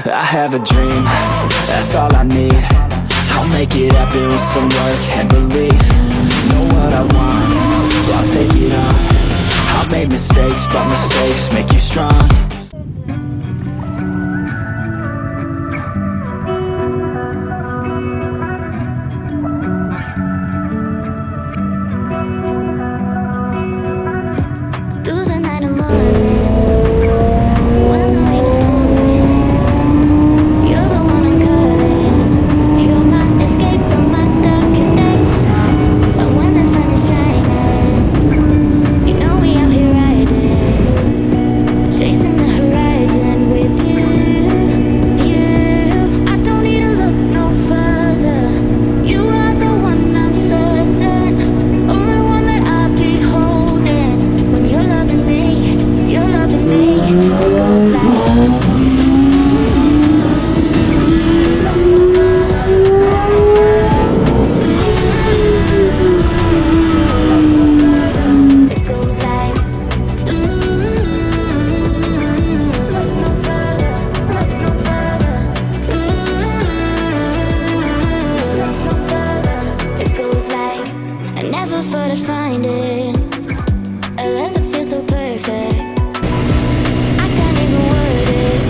I have a dream, that's all I need. I'll make it happen with some work and belief. Know what I want, so I'll take it on. I've made mistakes, but mistakes make you strong. Through the night and morning, when the rain is pouring, you're the one I'm calling. You're my escape from my darkest days. And when the sun is shining, you know we out here riding, chasing the horizon with you. I don't need to look no further. You are the one I'm certain, only one that I'll be holding. When you're loving me, it goes like it goes like look no further, look no further, look no further. It goes like I never thought I'd find it, a love that feels so perfect. I can't even word it.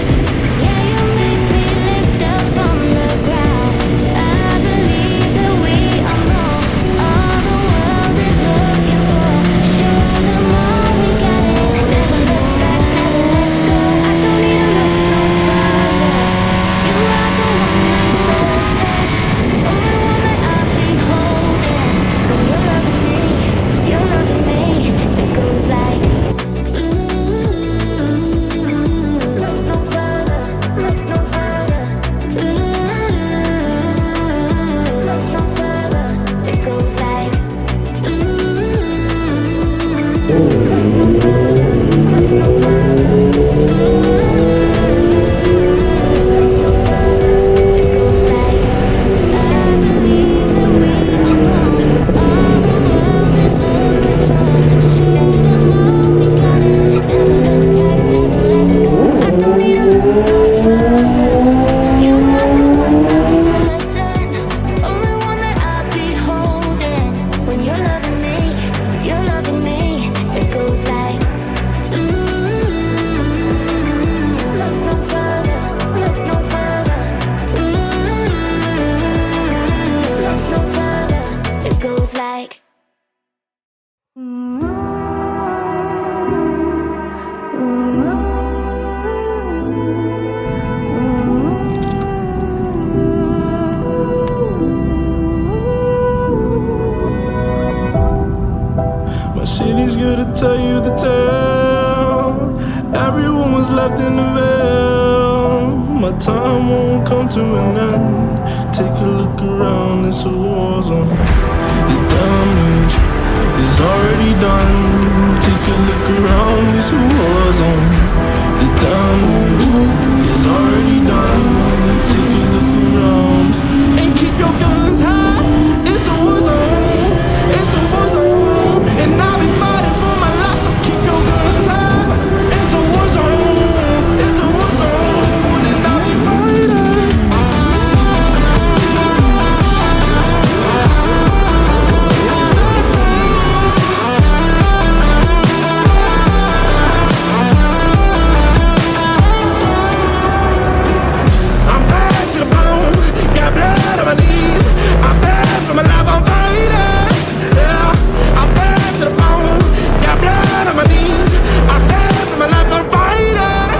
Yeah, you make me lift up from the ground. I believe that we are more. All the world is looking for. Show them all we got it. Never look back, never let go. I don't need to look no further. You are the one I'm certain, only one that I'll be holding. When you're loving me, it goes like look no further, look no further, look no further. It goes like look no further, it goes like I believe that we are wrong. All the world is looking for. Show them all we got it. Never look back, never let go. I don't need to look no further. You are the one I'm certain, only one that I'll be holding. When you're loving me, it goes like look no further, look no further, look no further. It goes like My city's gonna tell you the tale. Everyone was left in the veil. My time won't come to an end. Take a look around, it's a war zone. The damage is already done. Take a look around, it's a war zone. The damage is already done. Take a look around and keep your guns high. It's a war zone. It's a war zone. And I'll be fighting for my life, so keep your guns high. It's a war zone. It's a war zone. And I'll be fighting. I'm back to the bone. Got blood on my knees. I'm back for my life, I'm fighting. Yeah, I'm back to the bone. Got blood on my knees. I'm back for my life, I'm fighting.